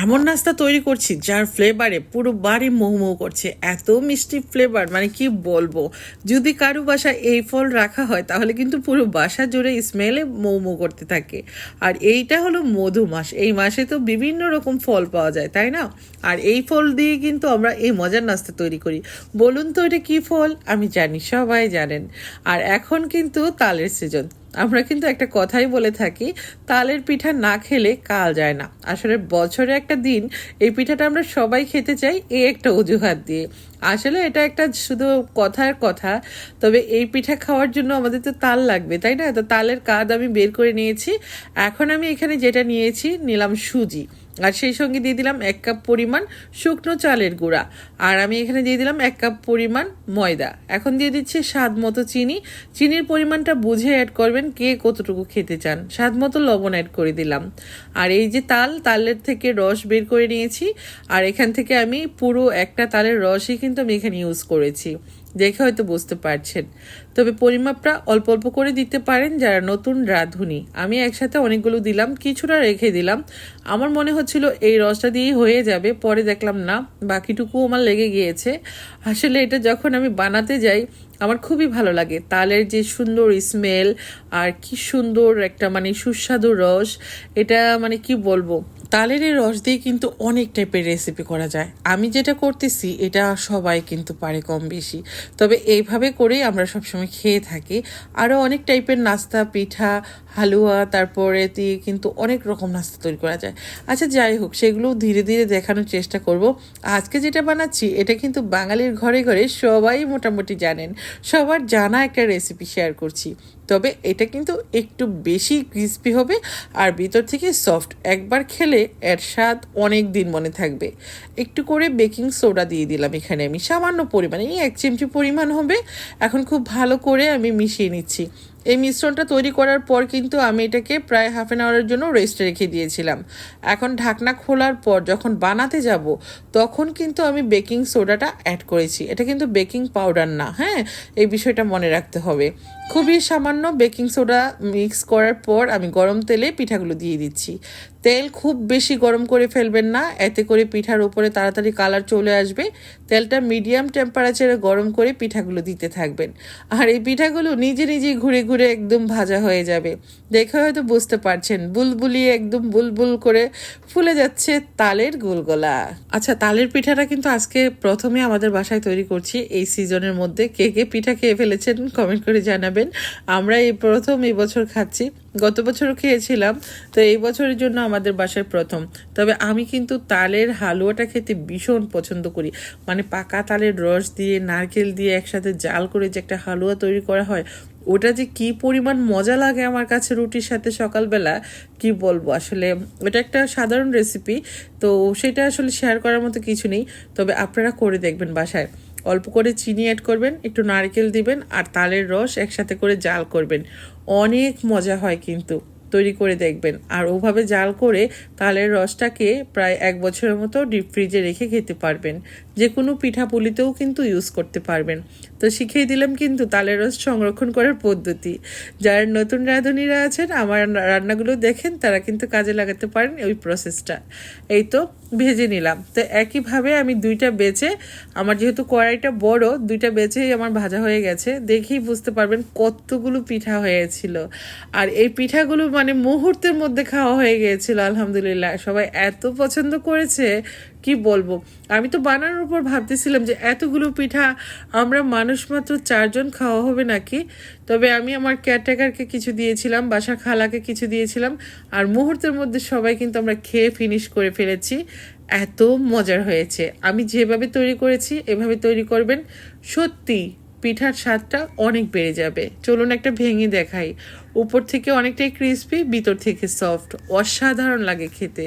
এমন নাস্তা তৈরি করছি যার ফ্লেভারে পুরো বাড়ি মৌ মৌ করছে, এত মিষ্টি ফ্লেভার, মানে কি বলবো। যদি কারো বাসায় এই ফল রাখা হয় তাহলে কিন্তু পুরো বাসা জুড়ে স্মেলে মৌ মৌ করতে থাকে। আর এইটা হলো মধু মাস, এই মাসে তো বিভিন্ন রকম ফল পাওয়া যায়, তাই না? আর এই ফল দিয়ে কিন্তু আমরা এই মজার নাস্তা তৈরি করি। বলুন তো এটা কী ফল? আমি জানি সবাই জানেন। আর এখন কিন্তু তালের সিজন। আমরা কিন্তু একটা কথাই বলে থাকি, তালের পিঠা না খেলে কাল যায় না। আসলে বছরে একটা দিন এই পিঠাটা আমরা সবাই খেতে চাই, এই একটা অজুহাত দিয়ে। আসলে এটা একটা শুধু কথার কথা, তবে এই পিঠা খাওয়ার জন্য আমাদের তো তাল লাগবে, তাই না? তো তালের কাদ আমি বের করে নিয়েছি। এখন আমি এখানে যেটা নিলাম সুজি। আর সেই সঙ্গে দিয়ে দিলাম 1 কাপ পরিমাণ শুকনো চালের গুঁড়া। আর আমি এখানে দিয়ে দিলাম 1 কাপ পরিমাণ ময়দা। এখন দিয়ে দিচ্ছি স্বাদ মতো চিনি। চিনির পরিমাণটা বুঝে অ্যাড করবেন, কে কতটুকু খেতে চান। স্বাদ মতো লবণ অ্যাড করে দিলাম। আর এই যে তালের থেকে রস বের করে নিয়েছি। আর এখান থেকে আমি পুরো একটা তালের রসই কিন্তু আমি এখানে ইউজ করেছি, দেখে হয়তো বুঝতে পারছেন। তবে পরিমাপটা অল্প অল্প করে দিতে পারেন যারা নতুন রাঁধুনি। আমি একসাথে অনেকগুলো দিলাম, কিছুটা রেখে দিলাম। আমার মনে হচ্ছিল এই রসটা দিয়েই হয়ে যাবে, পরে দেখলাম না, বাকিটুকু আমার লেগে গিয়েছে। আসলে এটা যখন আমি বানাতে যাই আমার খুবই ভালো লাগে। তালের যে সুন্দর স্মেল আর কি সুন্দর একটা মানে সুস্বাদু রস, এটা মানে কি বলবো। তালের এই রস দিয়ে কিন্তু অনেক টাইপের রেসিপি করা যায়। আমি যেটা করতেছি এটা সবাই কিন্তু পারে কম বেশি, তবে এইভাবে করেই আমরা সবসময় খেয়ে থাকি। আরও অনেক টাইপের নাস্তা, পিঠা, হালুয়া, তারপরে দিয়ে কিন্তু অনেক রকম নাস্তা তৈরি করা যায়। আচ্ছা যাই হোক, সেগুলো ধীরে ধীরে দেখানোর চেষ্টা করব। আজকে যেটা বানাচ্ছি এটা কিন্তু বাঙালির ঘরে ঘরে সবাই মোটামুটি জানেন, সবার জানা একটা রেসিপি শেয়ার করছি। তবে এটা কিন্তু একটু বেশি ক্রিস্পি হবে আর ভিতর থেকে সফট। একবার খেলে এর স্বাদ অনেক দিন মনে থাকবে। একটু করে বেকিং সোডা দিয়ে দিলাম এখানে আমি সামান্য পরিমাণে, 1 চিমটি পরিমাণ হবে। এখন খুব ভালো করে আমি মিশিয়ে নিচ্ছি। এই মিশ্রণটা তৈরি করার পর কিন্তু আমি এটাকে প্রায় হাফ অ্যান আওয়ারের জন্য রেস্টে রেখে দিয়েছিলাম। এখন ঢাকনা খোলার পর যখন বানাতে যাব তখন কিন্তু আমি বেকিং সোডাটা অ্যাড করেছি। এটা কিন্তু বেকিং পাউডার না, হ্যাঁ, এই বিষয়টা মনে রাখতে হবে। খুবই সামান্য বেকিং সোডা মিক্স করার পর আমি গরম তেলে পিঠাগুলো দিয়ে দিচ্ছি। তেল খুব বেশি গরম করে ফেলবেন না, এতে করে পিঠার উপরে তাড়াতাড়ি কালার চলে আসবে। তেলটা মিডিয়াম টেম্পারেচারে গরম করে পিঠাগুলো দিতে থাকবেন। আর এই পিঠাগুলো নিজে নিজেই ঘুরে ঘুরে একদম ভাজা হয়ে যাবে। দেখে হয়তো বুঝতে পারছেন, বুলবুলিয়ে একদম বুলবুল করে ফুলে যাচ্ছে তালের গোলগোলা। আচ্ছা, তালের পিঠাটা কিন্তু আজকে প্রথমে আমাদের বাসায় তৈরি করছি এই সিজনের মধ্যে। কে কে পিঠা খেয়ে ফেলেছেন কমেন্ট করে জানাবেন। আমরা এই প্রথম এই বছর খাচ্ছি, গত বছরও খেয়েছিলাম, তো এই বছরের জন্য আমাদের বাসায় প্রথম। তবে আমি কিন্তু তালের হালুয়াটা খেতে ভীষণ পছন্দ করি। মানে পাকা তালের রস দিয়ে নারকেল দিয়ে একসাথে জাল করে যে একটা হালুয়া তৈরি করা হয়, ওটা যে কি পরিমাণ মজা লাগে আমার কাছে রুটির সাথে সকালবেলা, কি বলবো। আসলে ওটা একটা সাধারণ রেসিপি, তো সেটা আসলে শেয়ার করার মতো কিছু নেই। তবে আপনারা করে দেখবেন বাসায়। অল্প করে চিনি অ্যাড করবেন, একটু নারকেল দিবেন আর তালের রস একসাথে করে জাল করবেন। অনেক মজা হয় কিন্তু, তৈরি করে দেখবেন। আর ওভাবে জাল করে তালের রসটাকে প্রায় 1 বছরের মতো ডিপ ফ্রিজে রেখে খেতে পারবেন। যে কোনো পিঠাপুলিতেও কিন্তু ইউজ করতে পারবেন। তো শিখিয়ে দিলাম কিন্তু তালের রস সংরক্ষণ করার পদ্ধতি। যারা নতুন রাঁধুনিরা আছেন আমার রান্নাগুলো দেখেন, তারা কিন্তু কাজে লাগাতে পারেন ওই প্রসেসটা। এই তো ভেজে নিলাম। তো একইভাবে আমি 2টা বেচে, আমার যেহেতু কড়াইটা বড়, 2টা বেচেই আমার ভাজা হয়ে গেছে। দেখেই বুঝতে পারবেন কতগুলো পিঠা হয়েছিল। আর এই পিঠাগুলো মানে মুহূর্তের মধ্যে খাওয়া হয়ে গিয়েছিল। আলহামদুলিল্লাহ, সবাই এত পছন্দ করেছে, কি বলবো। আমি তো বানানোর উপর ভাবতেছিলাম যে এতগুলো পিঠা আমরা মানুষ মাত্র 4 জন খাওয়া হবে নাকি। তবে আমি আমার কেয়ারটেকারকে কিছু দিয়েছিলাম, বাসার খালাকে কিছু দিয়েছিলাম, আর মুহূর্তের মধ্যে সবাই কিন্তু আমরা খেয়ে ফিনিশ করে ফেলেছি। এত মজার হয়েছে। আমি যেভাবে তৈরি করেছি এভাবে তৈরি করবেন, সত্যি পিঠার স্বাদটা অনেক বেড়ে যাবে। চলুন একটা ভেঙে দেখাই। উপর থেকে অনেকটাই ক্রিস্পি, ভিতর থেকে সফট, অসাধারণ লাগে খেতে।